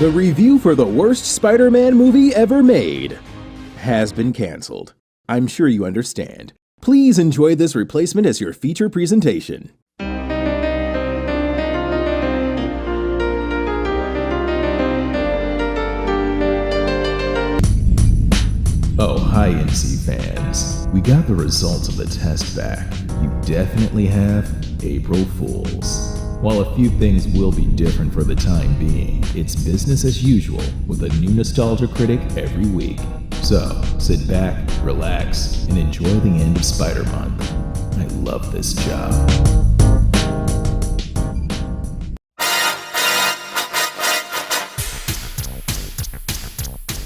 The review for the worst Spider-Man movie ever made has been canceled. I'm sure you understand. Please enjoy this replacement as your feature presentation. Oh, hi NC fans. We got the results of the test back. You definitely have April Fools. While a few things will be different for the time being, it's business as usual with a new Nostalgia Critic every week. So, sit back, relax, and enjoy the end of Spider-Month. I love this job.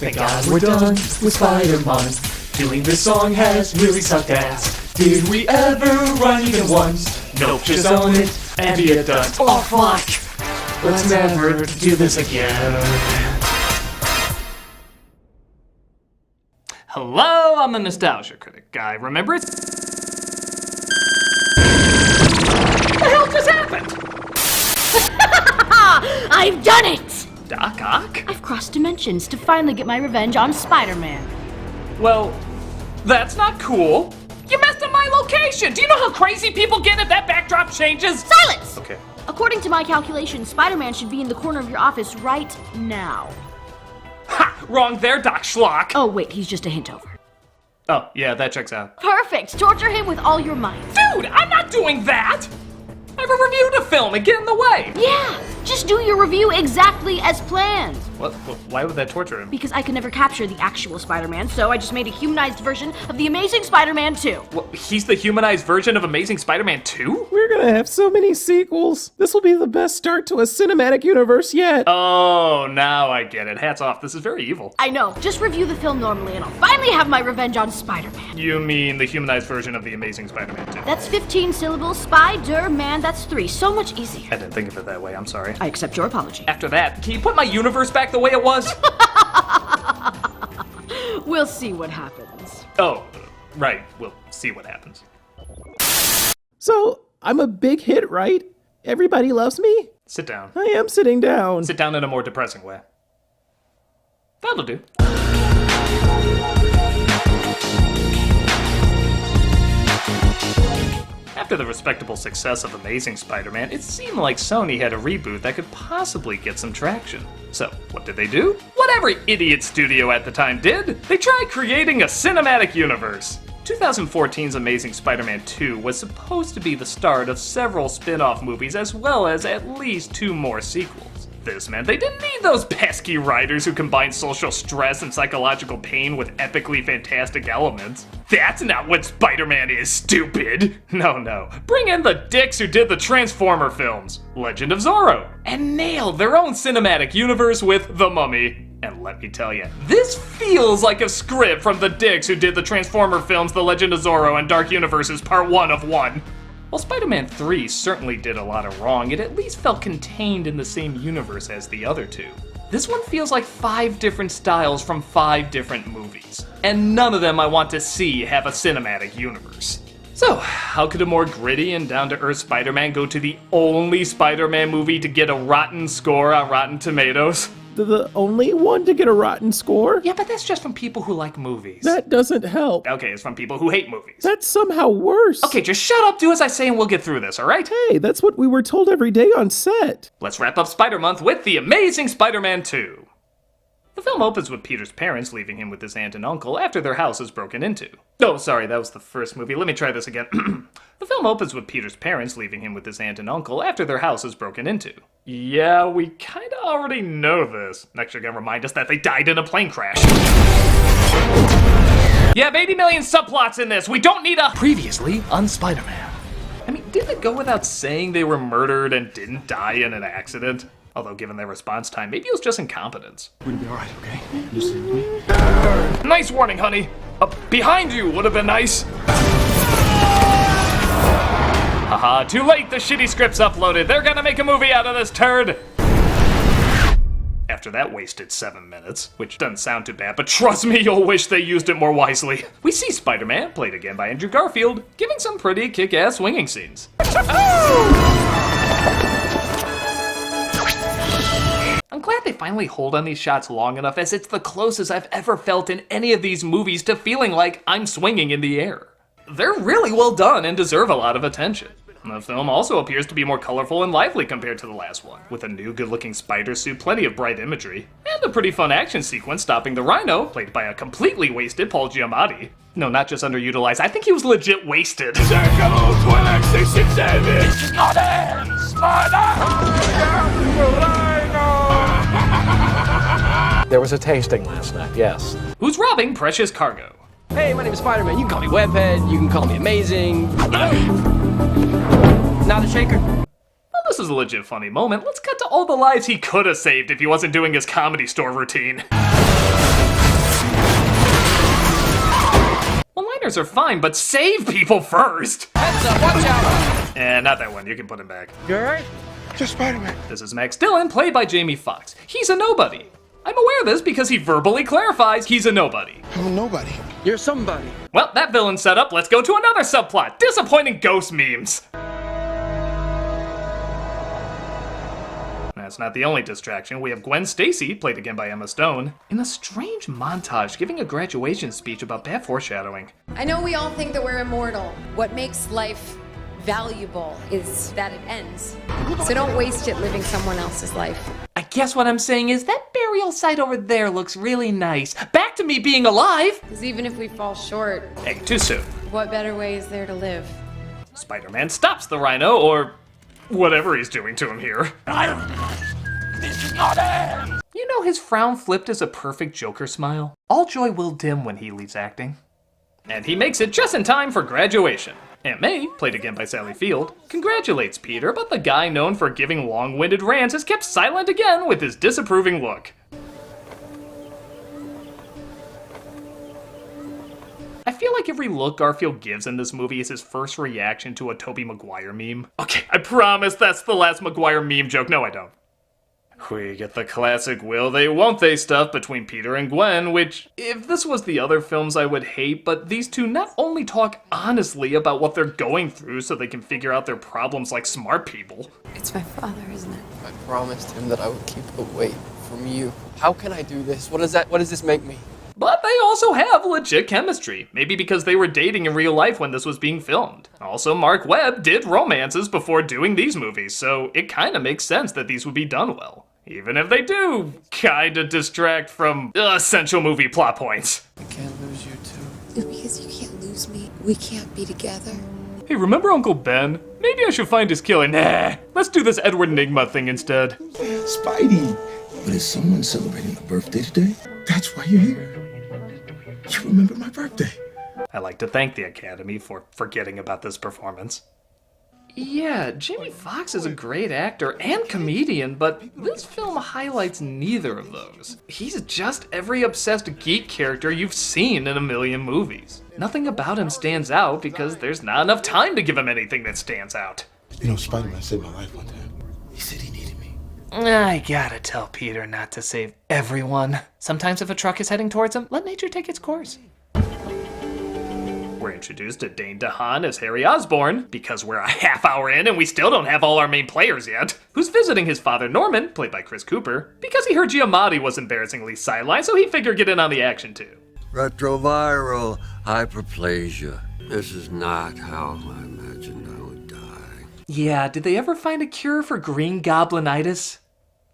Thank God we're done with Spider-Month. Doing this song has really sucked ass. Did we ever run even once? Nope, just own it and be it done. Oh fuck! Let's never do this again. Hello, I'm the Nostalgia Critic guy. Remember it? What the hell just happened? I've done it! Doc Ock? I've crossed dimensions to finally get my revenge on Spider-Man. Well, that's not cool. You messed up my location! Do you know how crazy people get if that backdrop changes? Silence! Okay. According to my calculations, Spider-Man should be in the corner of your office right now. Ha! Wrong there, Doc Schlock! Oh, wait, he's just a hint over. Oh, yeah, that checks out. Perfect! Torture him with all your might. Dude, I'm not doing that! I've reviewed a film and get in the way! Yeah, just do your review exactly as planned. What? Why would that torture him? Because I can never capture the actual Spider-Man, so I just made a humanized version of The Amazing Spider-Man 2. Well, he's the humanized version of Amazing Spider-Man 2? We're gonna have so many sequels. This will be the best start to a cinematic universe yet. Oh, now I get it. Hats off, this is very evil. I know, just review the film normally and I'll finally have my revenge on Spider-Man. You mean the humanized version of The Amazing Spider-Man 2? That's 15 syllables, Spider-Man, that's 3. So much easier. I didn't think of it that way, I'm sorry. I accept your apology. After that, can you put my universe back the way it was? We'll see what happens. Oh, right, we'll see what happens. So, I'm a big hit, right? Everybody loves me? Sit down. I am sitting down. Sit down in a more depressing way. That'll do. After the respectable success of Amazing Spider-Man, it seemed like Sony had a reboot that could possibly get some traction. So, what did they do? What every idiot studio at the time did! They tried creating a cinematic universe! 2014's Amazing Spider-Man 2 was supposed to be the start of several spin-off movies as well as at least 2 more sequels. This meant they didn't need those pesky writers who combine social stress and psychological pain with epically fantastic elements. That's not what Spider-Man is, stupid! No. Bring in the dicks who did the Transformer films, Legend of Zorro, and nailed their own cinematic universe with The Mummy. And let me tell you, this feels like a script from the dicks who did the Transformer films, The Legend of Zorro, and Dark Universes Part 1 of 1. While Spider-Man 3 certainly did a lot of wrong, it at least felt contained in the same universe as the other 2. This one feels like 5 different styles from 5 different movies, and none of them I want to see have a cinematic universe. So, how could a more gritty and down-to-earth Spider-Man go to the only Spider-Man movie to get a rotten score on Rotten Tomatoes? The only one to get a rotten score? Yeah, but that's just from people who like movies. That doesn't help. Okay, it's from people who hate movies. That's somehow worse. Okay, just shut up, do as I say, and we'll get through this, alright? Hey, that's what we were told every day on set. Let's wrap up Spider-Month with The Amazing Spider-Man 2. The film opens with Peter's parents leaving him with his aunt and uncle after their house is broken into. Oh, sorry, that was the first movie. Let me try this again. The film opens with Peter's parents leaving him with his aunt and uncle after their house is broken into. Yeah, we kinda already know this. Next you're gonna remind us that they died in a plane crash. You have 80 million subplots in this. We don't need a previously on Spider-Man. I mean, didn't it go without saying they were murdered and didn't die in an accident? Although given their response time, maybe it was just incompetence. We're gonna be alright, okay? Just sit with me. Nice warning, honey. Behind you would have been nice. Haha, too late, the shitty script's uploaded. They're gonna make a movie out of this turd. After that wasted 7 minutes, which doesn't sound too bad, but trust me, you'll wish they used it more wisely. We see Spider-Man, played again by Andrew Garfield, giving some pretty kick-ass swinging scenes. I'm I'm glad they finally hold on these shots long enough, as it's the closest I've ever felt in any of these movies to feeling like I'm swinging in the air. They're really well done and deserve a lot of attention. The film also appears to be more colorful and lively compared to the last one, with a new good-looking spider suit, plenty of bright imagery, and a pretty fun action sequence stopping the Rhino, played by a completely wasted Paul Giamatti. No, not just underutilized, I think he was legit wasted. There was a tasting last night, yes. Who's robbing precious cargo? Hey, my name is Spider-Man. You can call me Webhead, you can call me Amazing. Not a shaker. Well, this is a legit funny moment. Let's cut to all the lives he could have saved if he wasn't doing his Comedy Store routine. One-liners are fine, but save people first! Heads up, watch out! Not that one. You can put him back. You alright? Just Spider-Man. This is Max Dillon, played by Jamie Foxx. He's a nobody. I'm aware of this because he verbally clarifies he's a nobody. I'm a nobody. You're somebody. Well, that villain's set up. Let's go to another subplot. Disappointing ghost memes. That's not the only distraction. We have Gwen Stacy, played again by Emma Stone, in a strange montage giving a graduation speech about bad foreshadowing. I know we all think that we're immortal. What makes life valuable is that it ends. So don't waste it living someone else's life. I guess what I'm saying is that burial site over there looks really nice. Back to me being alive! Because even if we fall short, Hey, too soon. what better way is there to live? Spider-Man stops the Rhino, or whatever he's doing to him here. This is not it! You know his frown flipped as a perfect Joker smile? All joy will dim when he leaves acting. And he makes it just in time for graduation. Aunt May, played again by Sally Field, congratulates Peter, but the guy known for giving long-winded rants is kept silent again with his disapproving look. I feel like every look Garfield gives in this movie is his first reaction to a Tobey Maguire meme. Okay, I promise that's the last Maguire meme joke. No, I don't. We get the classic will they, won't they stuff between Peter and Gwen, which, if this was the other films, I would hate, but these two not only talk honestly about what they're going through so they can figure out their problems like smart people. It's my father, isn't it? I promised him that I would keep away from you. How can I do this? What does this make me? But they also have legit chemistry, maybe because they were dating in real life when this was being filmed. Also, Mark Webb did romances before doing these movies, so it kinda makes sense that these would be done well. Even if they do kinda distract from essential movie plot points. I can't lose you too. Because you can't lose me. We can't be together. Hey, remember Uncle Ben? Maybe I should find his killer. Nah, let's do this Edward Nygma thing instead. Spidey! But is someone celebrating my birthday today? That's why you're here. You remember my birthday. I like to thank the Academy for forgetting about this performance. Yeah, Jamie Foxx is a great actor and comedian, but this film highlights neither of those. He's just every obsessed geek character you've seen in a million movies. Nothing about him stands out because there's not enough time to give him anything that stands out. You know, Spider-Man saved my life one time. He said he needed me. I gotta tell Peter not to save everyone. Sometimes if a truck is heading towards him, let nature take its course. We're introduced to Dane DeHaan as Harry Osborn, because we're a half hour in and we still don't have all our main players yet, who's visiting his father Norman, played by Chris Cooper, because he heard Giamatti was embarrassingly sidelined, so he figured get in on the action too. Retroviral hyperplasia. This is not how I imagined I would die. Yeah, did they ever find a cure for green goblinitis?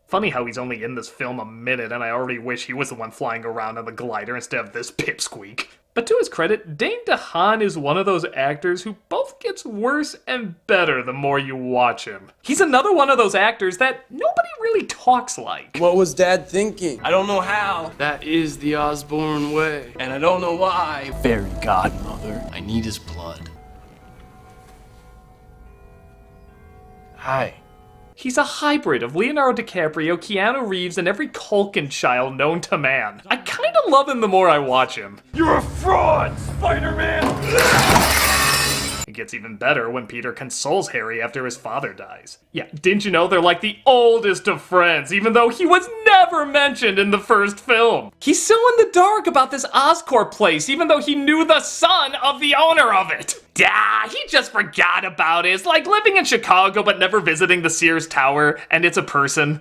Funny how he's only in this film a minute and I already wish he was the one flying around on the glider instead of this pipsqueak. But to his credit, Dane DeHaan is one of those actors who both gets worse and better the more you watch him. He's another one of those actors that nobody really talks like. What was Dad thinking? I don't know how. That is the Osborn way. And I don't know why. Fairy godmother. I need his blood. Hi. He's a hybrid of Leonardo DiCaprio, Keanu Reeves, and every Culkin child known to man. I kinda love him the more I watch him. You're a fraud, Spider-Man! It gets even better when Peter consoles Harry after his father dies. Yeah, didn't you know they're like the oldest of friends, even though he was never mentioned in the first film? He's so in the dark about this Oscorp place, even though he knew the son of the owner of it. He just forgot about it. It's like living in Chicago but never visiting the Sears Tower, and it's a person.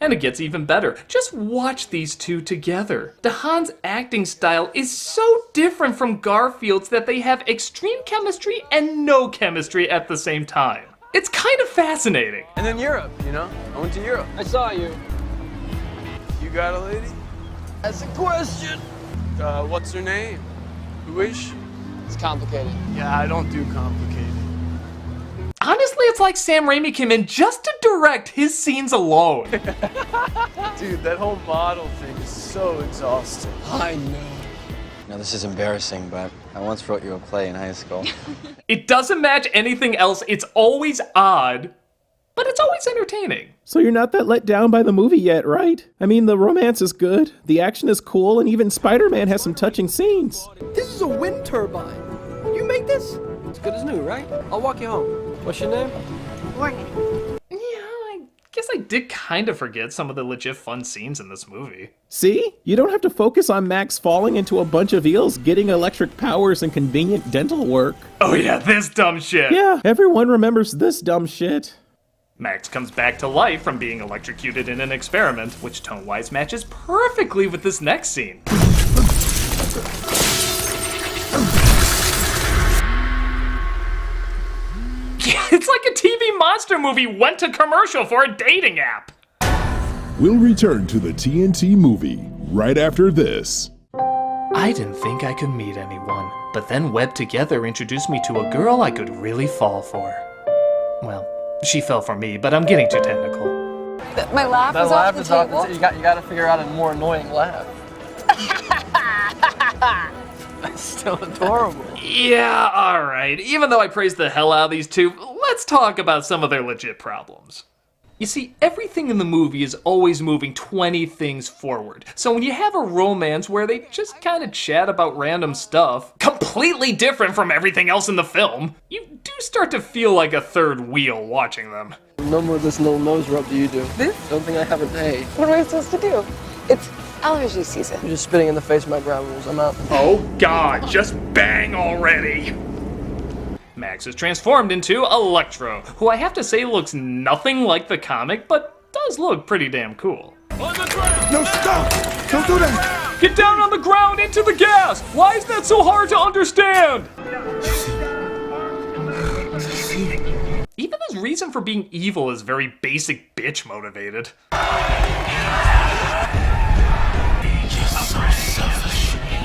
And it gets even better. Just watch these two together. DeHaan's acting style is so different from Garfield's that they have extreme chemistry and no chemistry at the same time. It's kind of fascinating. And then Europe, you know? I went to Europe. I saw you. You got a lady? That's a question. What's her name? Who is she? It's complicated. Yeah, I don't do complicated. Honestly, it's like Sam Raimi came in just to direct his scenes alone. Dude, that whole model thing is so exhausting. I know. Now, this is embarrassing, but I once wrote you a play in high school. It doesn't match anything else. It's always odd, but it's always entertaining. So you're not that let down by the movie yet, right? I mean, the romance is good, the action is cool, and even Spider-Man has some touching scenes. This is a wind turbine. You made this? It's good as new, right? I'll walk you home. What's your name? Morgan. Yeah, I guess I did kind of forget some of the legit fun scenes in this movie. See? You don't have to focus on Max falling into a bunch of eels, getting electric powers, and convenient dental work. Oh yeah, this dumb shit. Yeah, everyone remembers this dumb shit. Max comes back to life from being electrocuted in an experiment, which tone-wise matches perfectly with this next scene. It's like a TV monster movie went to commercial for a dating app. We'll return to the TNT movie right after this. I didn't think I could meet anyone, but then Web Together introduced me to a girl I could really fall for. Well, she fell for me, but I'm getting too technical. My laugh That is laugh off is the off table. the table. You got to figure out a more annoying laugh. That's still adorable. Yeah, alright. Even though I praised the hell out of these two, let's talk about some of their legit problems. You see, everything in the movie is always moving 20 things forward. So when you have a romance where they just kind of chat about random stuff, completely different from everything else in the film, you do start to feel like a third wheel watching them. No more of this little nose rub do you do. Don't think I have a day. What am I supposed to do? It's allergy season. You're just spitting in the face of my ground rules. I'm out. Oh god, just bang already! Max is transformed into Electro, who I have to say looks nothing like the comic, but does look pretty damn cool. On the ground! No, stop! Don't do that! Get down on the ground into the gas! Why is that so hard to understand? Even his reason for being evil is very basic bitch motivated.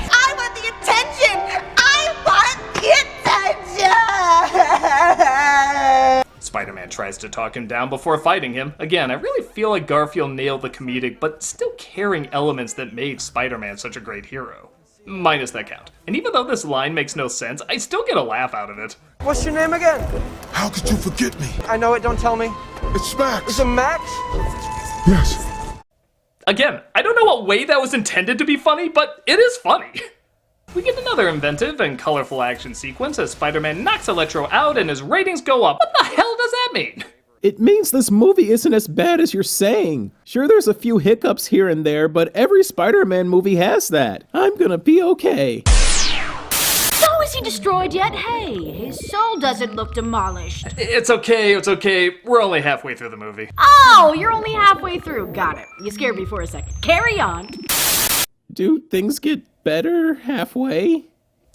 I want the attention! I want the attention! Spider-Man tries to talk him down before fighting him. Again, I really feel like Garfield nailed the comedic, but still caring elements that made Spider-Man such a great hero. Minus that count. And even though this line makes no sense, I still get a laugh out of it. What's your name again? How could you forget me? I know it, don't tell me. It's Max. Is it Max? Yes. Again, I don't know what way that was intended to be funny, but it is funny. We get another inventive and colorful action sequence as Spider-Man knocks Electro out and his ratings go up. What the hell does that mean? It means this movie isn't as bad as you're saying. Sure, there's a few hiccups here and there, but every Spider-Man movie has that. I'm gonna be okay. So is he destroyed yet? Hey, his soul doesn't look demolished. It's okay. We're only halfway through the movie. Oh, you're only halfway through. Got it. You scared me for a second. Carry on. Do things get better halfway?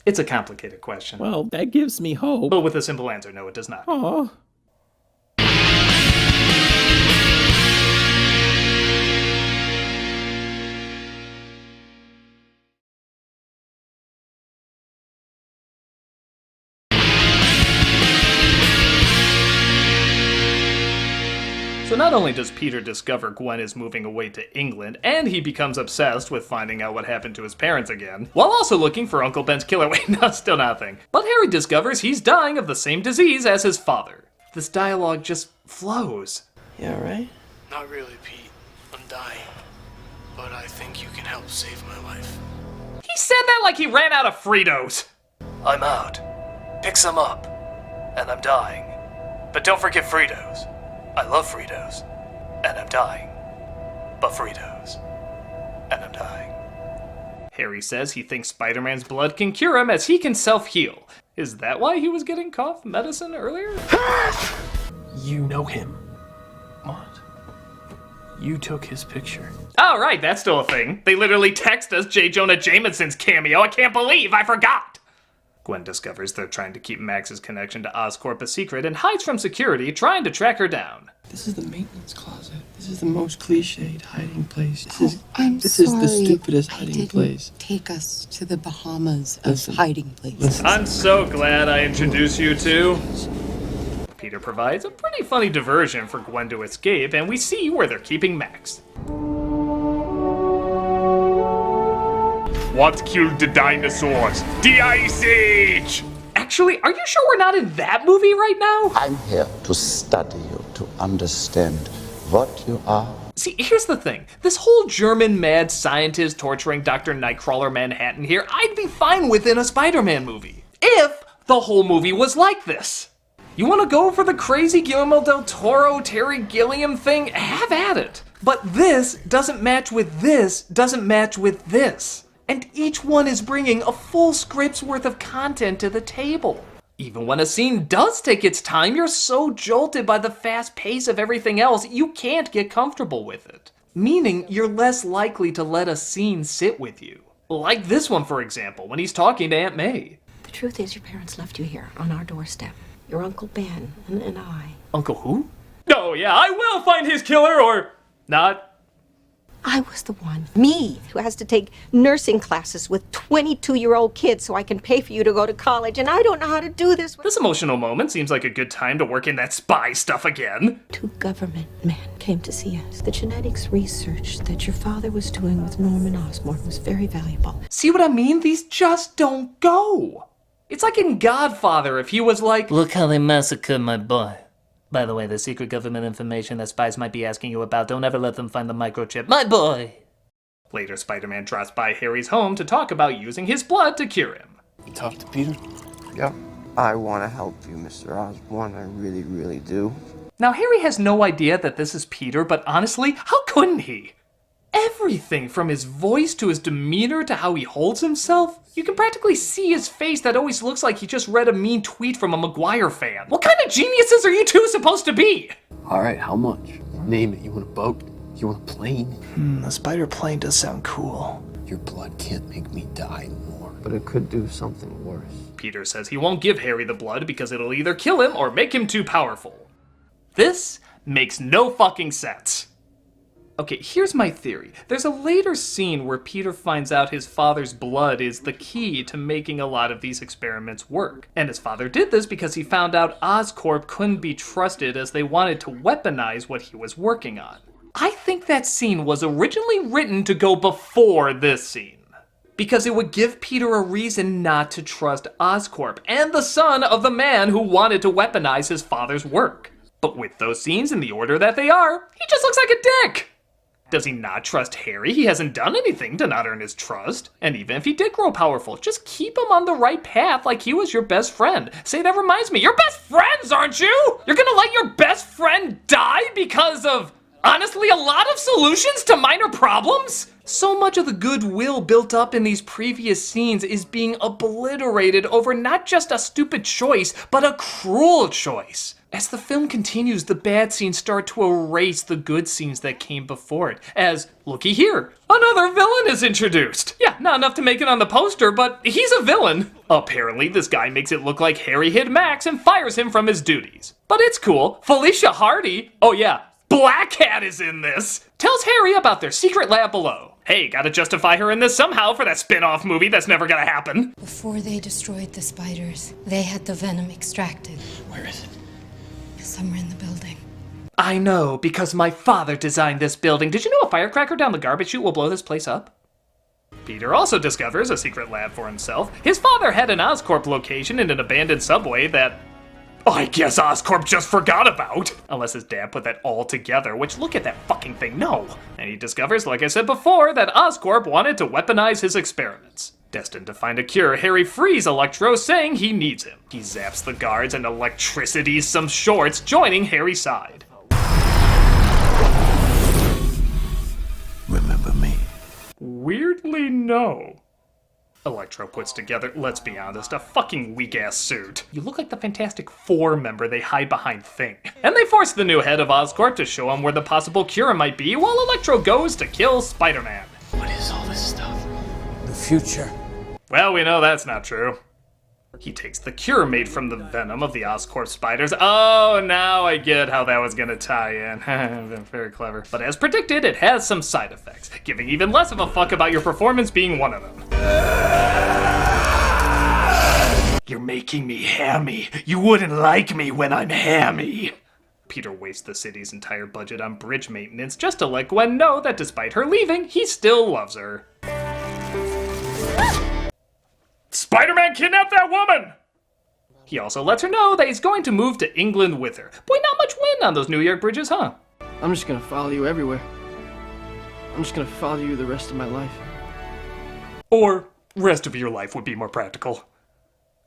It's a complicated question. Well, that gives me hope. But with a simple answer, no, it does not. Aw. So not only does Peter discover Gwen is moving away to England, and he becomes obsessed with finding out what happened to his parents again, while also looking for Uncle Ben's killer. Wait, no, still nothing. But Harry discovers he's dying of the same disease as his father. This dialogue just flows. Yeah, right? Not really, Pete. I'm dying. But I think you can help save my life. He said that like he ran out of Fritos. I'm out. Pick some up. And I'm dying. But don't forget Fritos. I love Fritos. And I'm dying. But Fritos. And I'm dying. Harry says he thinks Spider-Man's blood can cure him as he can self-heal. Is that why he was getting cough medicine earlier? You know him. What? You took his picture. Oh, right, that's still a thing. They literally text us J. Jonah Jameson's cameo. I can't believe I forgot. Gwen discovers they're trying to keep Max's connection to Oscorp a secret and hides from security, trying to track her down. This is the maintenance closet. This is the most cliched hiding place. This I'm is the sorry. stupidest I hiding didn't place. take us to the Bahamas of Listen. hiding places. I'm so glad I introduced you to. Peter provides a pretty funny diversion for Gwen to escape, and we see where they're keeping Max. What killed the dinosaurs? The Ice Age! Actually, are you sure we're not in that movie right now? I'm here to study you, to understand what you are. See, here's the thing. This whole German mad scientist torturing Dr. Nightcrawler Manhattan here, I'd be fine with in a Spider-Man movie. If the whole movie was like this. You want to go for the crazy Guillermo del Toro, Terry Gilliam thing? Have at it. But this doesn't match with this, doesn't match with this. And each one is bringing a full script's worth of content to the table. Even when a scene does take its time, you're so jolted by the fast pace of everything else, you can't get comfortable with it. Meaning you're less likely to let a scene sit with you. Like this one, for example, when he's talking to Aunt May. The truth is your parents left you here on our doorstep. Your Uncle Ben and I. Uncle who? Oh yeah, I will find his killer, or not. I was the one, me, who has to take nursing classes with 22-year-old kids so I can pay for you to go to college, and I don't know how to do this. This emotional moment seems like a good time to work in that spy stuff again. 2 government men came to see us. The genetics research that your father was doing with Norman Osborn was very valuable. See what I mean? These just don't go. It's like in Godfather if he was like, look how they massacred my boy. By the way, the secret government information that spies might be asking you about, don't ever let them find the microchip. My boy! Later, Spider-Man drops by Harry's home to talk about using his blood to cure him. You talk to Peter? Yep. I want to help you, Mr. Osborn. I really, really do. Now, Harry has no idea that this is Peter, but honestly, how couldn't he? Everything from his voice to his demeanor to how he holds himself, you can practically see his face that always looks like he just read a mean tweet from a Maguire fan. What kind of geniuses are you two supposed to be? Alright, how much? Name it. You want a boat? You want a plane? A spider plane does sound cool. Your blood can't make me die more. But it could do something worse. Peter says he won't give Harry the blood because it'll either kill him or make him too powerful. This makes no fucking sense. Okay, here's my theory. There's a later scene where Peter finds out his father's blood is the key to making a lot of these experiments work. And his father did this because he found out Oscorp couldn't be trusted as they wanted to weaponize what he was working on. I think that scene was originally written to go before this scene, because it would give Peter a reason not to trust Oscorp and the son of the man who wanted to weaponize his father's work. But with those scenes in the order that they are, he just looks like a dick. Does he not trust Harry? He hasn't done anything to not earn his trust. And even if he did grow powerful, just keep him on the right path like he was your best friend. Say, that reminds me, you're best friends, aren't you? You're gonna let your best friend die because of, honestly, a lot of solutions to minor problems? So much of the goodwill built up in these previous scenes is being obliterated over not just a stupid choice, but a cruel choice. As the film continues, the bad scenes start to erase the good scenes that came before it. As, looky here, another villain is introduced. Yeah, not enough to make it on the poster, but he's a villain. Apparently, this guy makes it look like Harry hid Max and fires him from his duties. But it's cool. Felicia Hardy, oh yeah, Black Cat is in this, tells Harry about their secret lab below. Hey, gotta justify her in this somehow for that spin-off movie that's never gonna happen. Before they destroyed the spiders, they had the venom extracted. Where is it? Somewhere in the building. I know, because my father designed this building. Did you know a firecracker down the garbage chute will blow this place up? Peter also discovers a secret lab for himself. His father had an Oscorp location in an abandoned subway that I guess Oscorp just forgot about. Unless his dad put that all together, which look at that fucking thing, no. And he discovers, like I said before, that Oscorp wanted to weaponize his experiments. Destined to find a cure, Harry frees Electro, saying he needs him. He zaps the guards and electricities some shorts, joining Harry's side. Remember me? Weirdly, no. Electro puts together, let's be honest, a fucking weak-ass suit. You look like the Fantastic Four member they hide behind Thing. And they force the new head of Oscorp to show him where the possible cure might be while Electro goes to kill Spider-Man. What is all this stuff? The future. Well, we know that's not true. He takes the cure made from the venom of the Oscorp spiders. Oh, now I get how that was gonna tie in. Very clever. But as predicted, it has some side effects, giving even less of a fuck about your performance being one of them. You're making me hammy. You wouldn't like me when I'm hammy. Peter wastes the city's entire budget on bridge maintenance just to let Gwen know that despite her leaving, he still loves her. Spider-Man kidnapped that woman! He also lets her know that he's going to move to England with her. Boy, not much wind on those New York bridges, huh? I'm just gonna follow you everywhere. I'm just gonna follow you the rest of my life. Or, rest of your life would be more practical.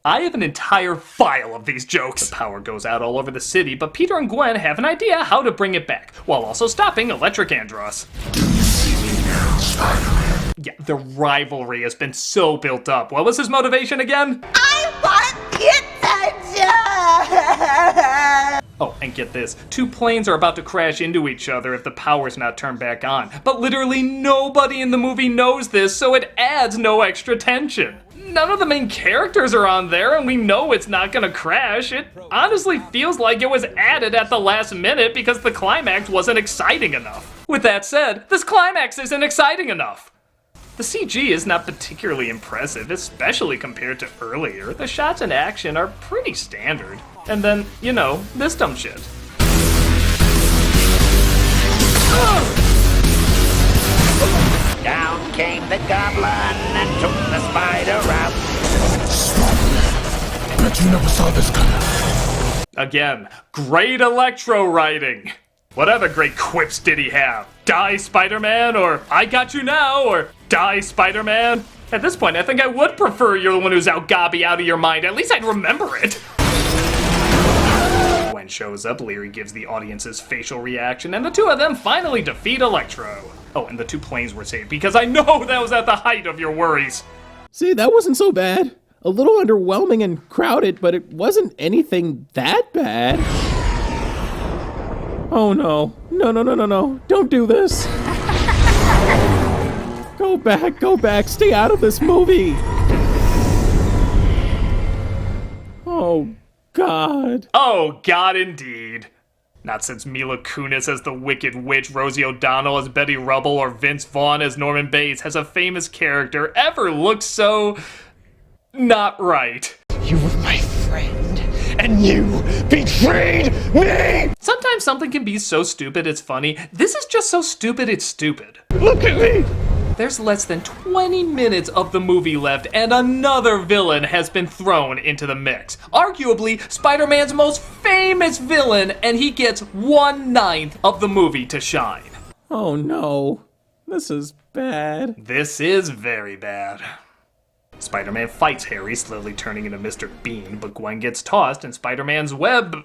I have an entire file of these jokes. The power goes out all over the city, but Peter and Gwen have an idea how to bring it back, while also stopping Electric Andros. Do you see me now, Spider-Man? Yeah, the rivalry has been so built up. What was his motivation again? I want attention! Oh, and get this. Two planes are about to crash into each other if the power's not turned back on. But literally nobody in the movie knows this, so it adds no extra tension. None of the main characters are on there, and we know it's not gonna crash. It honestly feels like it was added at the last minute because the climax wasn't exciting enough. With that said, this climax isn't exciting enough. The CG is not particularly impressive, especially compared to earlier. The shots in action are pretty standard. And then, you know, this dumb shit. Down came the goblin and took the spider out. Spider-Man. Bet you never saw this coming. Again, great Electro writing. What other great quips did he have? Die, Spider-Man, or I got you now, or die, Spider-Man? At this point, I think I would prefer you're the one who's out Gobby out of your mind. At least I'd remember it. Gwen shows up, Leary gives the audience his facial reaction, and the two of them finally defeat Electro. Oh, and the two planes were saved, because I know that was at the height of your worries. See, that wasn't so bad. A little underwhelming and crowded, but it wasn't anything that bad. Oh no. No. Don't do this. Go back. Stay out of this movie. Oh, God. Oh, God, indeed. Not since Mila Kunis as the Wicked Witch, Rosie O'Donnell as Betty Rubble, or Vince Vaughn as Norman Bates has a famous character ever looked so... not right. You were my friend, and you betrayed me! Sometimes something can be so stupid it's funny. This is just so stupid it's stupid. Look at me! There's less than 20 minutes of the movie left, and another villain has been thrown into the mix. Arguably, Spider-Man's most famous villain, and he gets 1/9 of the movie to shine. Oh no. This is bad. This is very bad. Spider-Man fights Harry, slowly turning into Mr. Bean, but Gwen gets tossed, and Spider-Man's web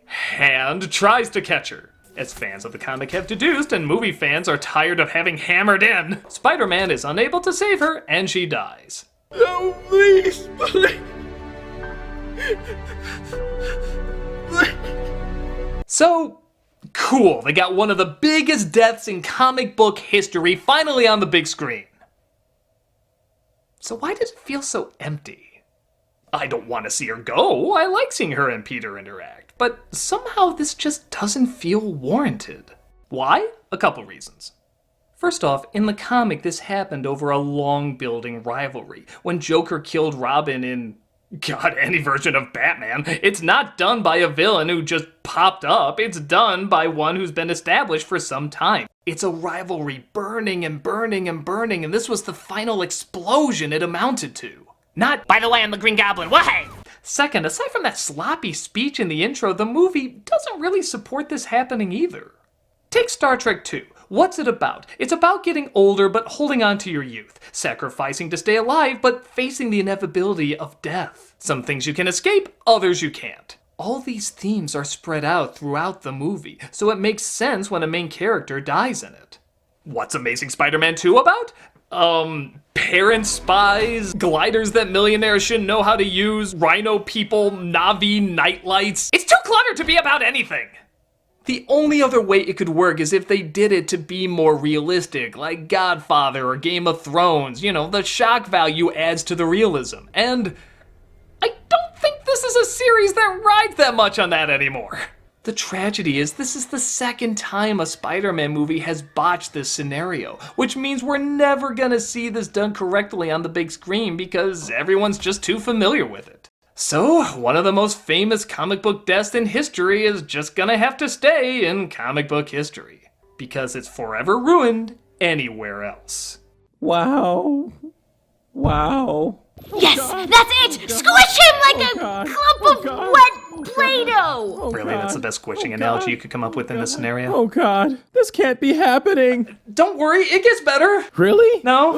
hand tries to catch her. As fans of the comic have deduced, and movie fans are tired of having hammered in, Spider-Man is unable to save her, and she dies. No, please. So, cool, they got one of the biggest deaths in comic book history finally on the big screen. So why does it feel so empty? I don't want to see her go. I like seeing her and Peter interact. But somehow this just doesn't feel warranted. Why? A couple reasons. First off, in the comic, this happened over a long-building rivalry. When Joker killed Robin in, God, any version of Batman, it's not done by a villain who just popped up. It's done by one who's been established for some time. It's a rivalry burning and burning and burning, and this was the final explosion it amounted to. Not, by the way, I'm the Green Goblin, why? Second, aside from that sloppy speech in the intro, the movie doesn't really support this happening either. Take Star Trek II. What's it about? It's about getting older but holding on to your youth, sacrificing to stay alive but facing the inevitability of death. Some things you can escape, others you can't. All these themes are spread out throughout the movie, so it makes sense when a main character dies in it. What's Amazing Spider-Man 2 about? parent spies, gliders that millionaires shouldn't know how to use, rhino people, Navi nightlights. It's too cluttered to be about anything. The only other way it could work is if they did it to be more realistic, like Godfather or Game of Thrones. You know, the shock value adds to the realism. And I don't think this is a series that rides that much on that anymore. The tragedy is this is the second time a Spider-Man movie has botched this scenario, which means we're never gonna see this done correctly on the big screen because everyone's just too familiar with it. So, one of the most famous comic book deaths in history is just gonna have to stay in comic book history, because it's forever ruined anywhere else. Wow. Wow. Yes, that's it! Squish him like a clump of wet Play-Doh! Really, that's the best squishing analogy you could come up with in this scenario? Oh God, this can't be happening. Don't worry, it gets better. Really? No.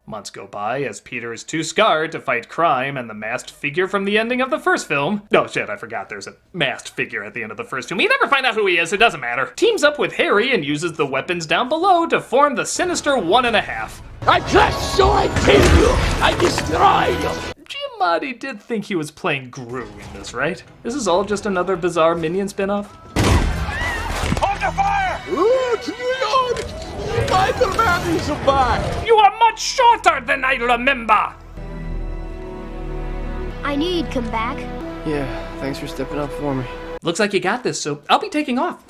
Months go by as Peter is too scarred to fight crime and the masked figure from the ending of the first film. No shit, I forgot there's a masked figure at the end of the first film. You never find out who he is, it doesn't matter. Teams up with Harry and uses the weapons down below to form the sinister 1.5. I crush you, I kill you, I destroy you. Giamatti did think he was playing Gru in this, right? This is all just another bizarre Minion spinoff? Hold the fire! Spider-Man is back! You are much shorter than I remember! I knew you'd come back. Yeah, thanks for stepping up for me. Looks like you got this, so I'll be taking off.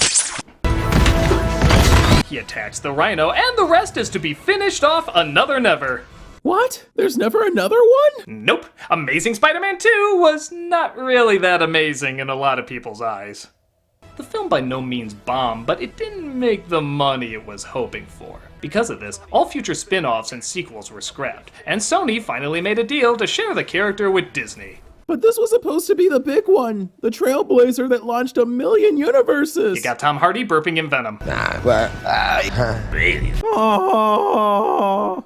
He attacks the rhino, and the rest is to be finished off another never. What? There's never another one? Nope. Amazing Spider-Man 2 was not really that amazing in a lot of people's eyes. The film by no means bombed, but it didn't make the money it was hoping for. Because of this, all future spin-offs and sequels were scrapped, and Sony finally made a deal to share the character with Disney. But this was supposed to be the big one, the trailblazer that launched 1 million universes. You got Tom Hardy burping in Venom. Nah, but Oh.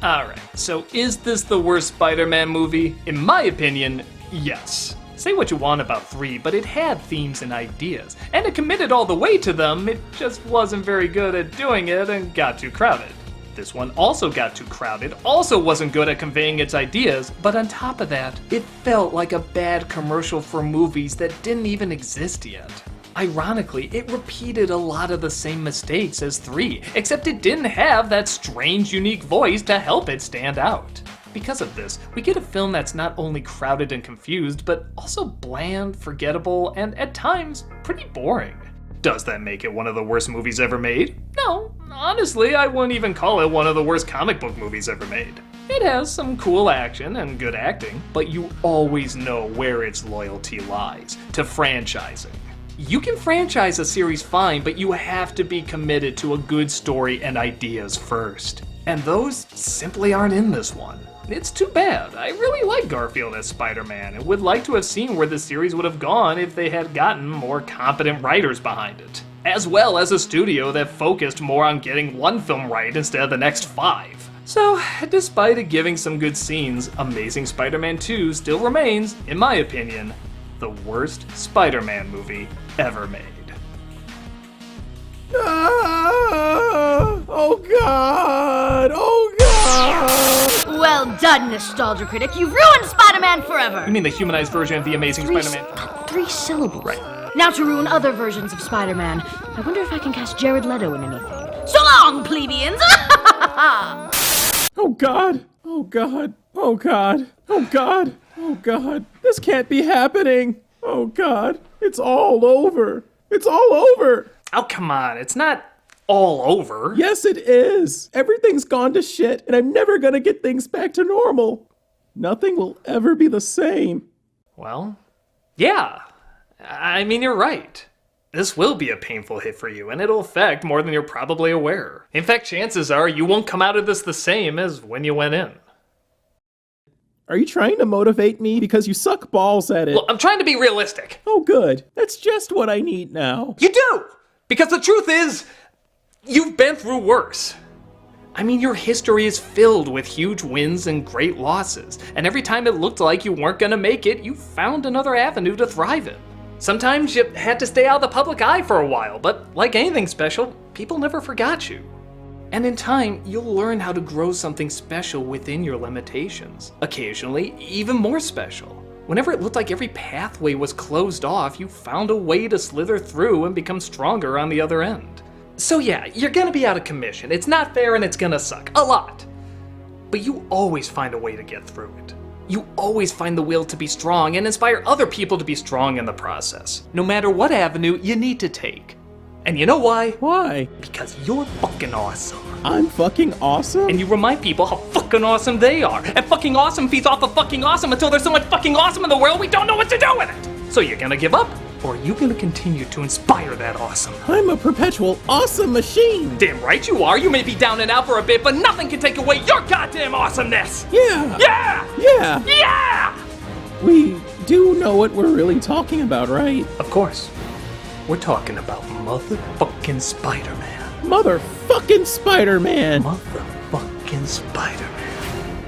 Alright, so is this the worst Spider-Man movie? In my opinion, yes. Say what you want about 3, but it had themes and ideas, and it committed all the way to them, it just wasn't very good at doing it and got too crowded. This one also got too crowded, also wasn't good at conveying its ideas, but on top of that, it felt like a bad commercial for movies that didn't even exist yet. Ironically, it repeated a lot of the same mistakes as 3, except it didn't have that strange, unique voice to help it stand out. Because of this, we get a film that's not only crowded and confused, but also bland, forgettable, and at times, pretty boring. Does that make it one of the worst movies ever made? No, honestly, I wouldn't even call it one of the worst comic book movies ever made. It has some cool action and good acting, but you always know where its loyalty lies, to franchising. You can franchise a series fine, but you have to be committed to a good story and ideas first. And those simply aren't in this one. It's too bad. I really like Garfield as Spider-Man and would like to have seen where the series would have gone if they had gotten more competent writers behind it. As well as a studio that focused more on getting one film right instead of the next 5. So, despite it giving some good scenes, Amazing Spider-Man 2 still remains, in my opinion, the worst Spider-Man movie ever made. Oh God! Oh God! Well done, Nostalgia Critic. You've ruined Spider-Man forever. You mean the humanized version of the Amazing Spider-Man? 3 syllables. Right. Now to ruin other versions of Spider-Man. I wonder if I can cast Jared Leto in anything. So long, plebeians! Oh God! Oh God! Oh God! Oh God! Oh God! This can't be happening! Oh God! It's all over! It's all over! Oh, come on, it's not all over. Yes, it is. Everything's gone to shit, and I'm never gonna get things back to normal. Nothing will ever be the same. Well, yeah. I mean, you're right. This will be a painful hit for you, and it'll affect more than you're probably aware. In fact, chances are you won't come out of this the same as when you went in. Are you trying to motivate me? Because you suck balls at it. Well, I'm trying to be realistic. Oh, good. That's just what I need now. You do! Because the truth is, you've been through worse. I mean, your history is filled with huge wins and great losses, and every time it looked like you weren't gonna make it, you found another avenue to thrive in. Sometimes you had to stay out of the public eye for a while, but like anything special, people never forgot you. And in time, you'll learn how to grow something special within your limitations. Occasionally, even more special. Whenever it looked like every pathway was closed off, you found a way to slither through and become stronger on the other end. So yeah, you're gonna be out of commission. It's not fair and it's gonna suck. A lot. But you always find a way to get through it. You always find the will to be strong and inspire other people to be strong in the process. No matter what avenue you need to take. And you know why? Why? Because you're fucking awesome. I'm fucking awesome? And you remind people how fucking awesome they are. And fucking awesome feeds off of fucking awesome until there's so much fucking awesome in the world we don't know what to do with it. So you're gonna give up? Or are you gonna continue to inspire that awesome? I'm a perpetual awesome machine. Damn right you are. You may be down and out for a bit, but nothing can take away your goddamn awesomeness. Yeah. Yeah. Yeah. Yeah. We do know what we're really talking about, right? Of course. We're talking about motherfucking Spider-Man. Motherfucking Spider-Man. Motherfucking Spider-Man.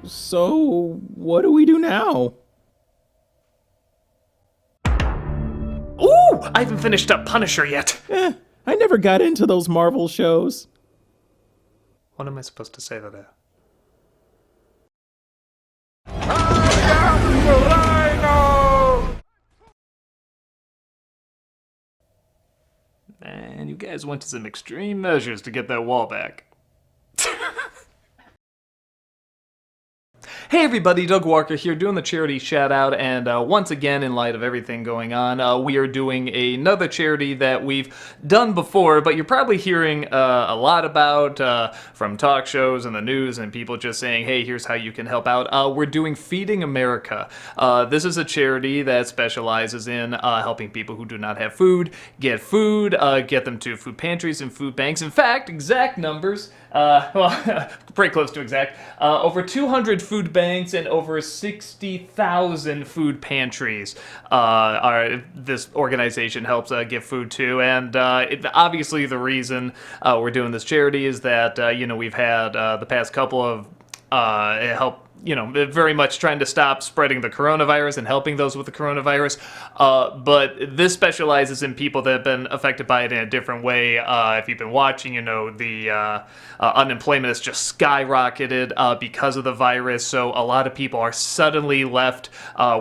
So, what do we do now? Ooh! I haven't finished up Punisher yet. I never got into those Marvel shows. What am I supposed to say to that? Man, you guys went to some extreme measures to get that wall back. Hey everybody, Doug Walker here doing the charity shout out, and once again, in light of everything going on, we are doing another charity that we've done before, but you're probably hearing a lot about from talk shows and the news and people just saying, hey, here's how you can help out. We're doing Feeding America. This is a charity that specializes in helping people who do not have food get food, get them to food pantries and food banks. In fact, exact numbers, well, pretty close to exact, over 200 food banks and over 60,000 food pantries this organization helps give food to. And obviously the reason we're doing this charity is that, we've had the past couple of help, very much trying to stop spreading the coronavirus and helping those with the coronavirus. But this specializes in people that have been affected by it in a different way. If you've been watching, the unemployment has just skyrocketed because of the virus. So a lot of people are suddenly left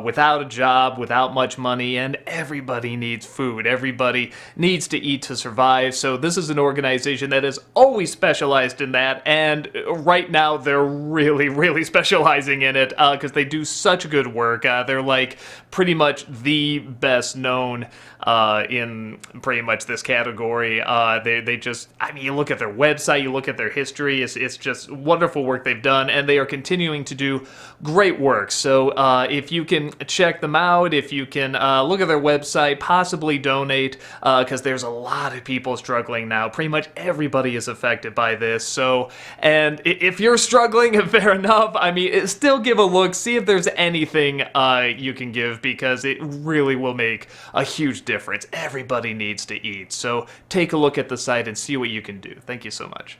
without a job, without much money, and everybody needs food. Everybody needs to eat to survive. So this is an organization that has always specialized in that. And right now they're really, really specializing in it because they do such good work. They're like pretty much the best known in pretty much this category. They just, you look at their website, you look at their history, it's just wonderful work they've done, and they are continuing to do great work. So if you can check them out, if you can look at their website, possibly donate, because there's a lot of people struggling now. Pretty much everybody is affected by this. So, and if you're struggling, fair enough. Still give a look, see if there's anything you can give, because it really will make a huge difference. Everybody needs to eat. So take a look at the site and see what you can do. Thank you so much.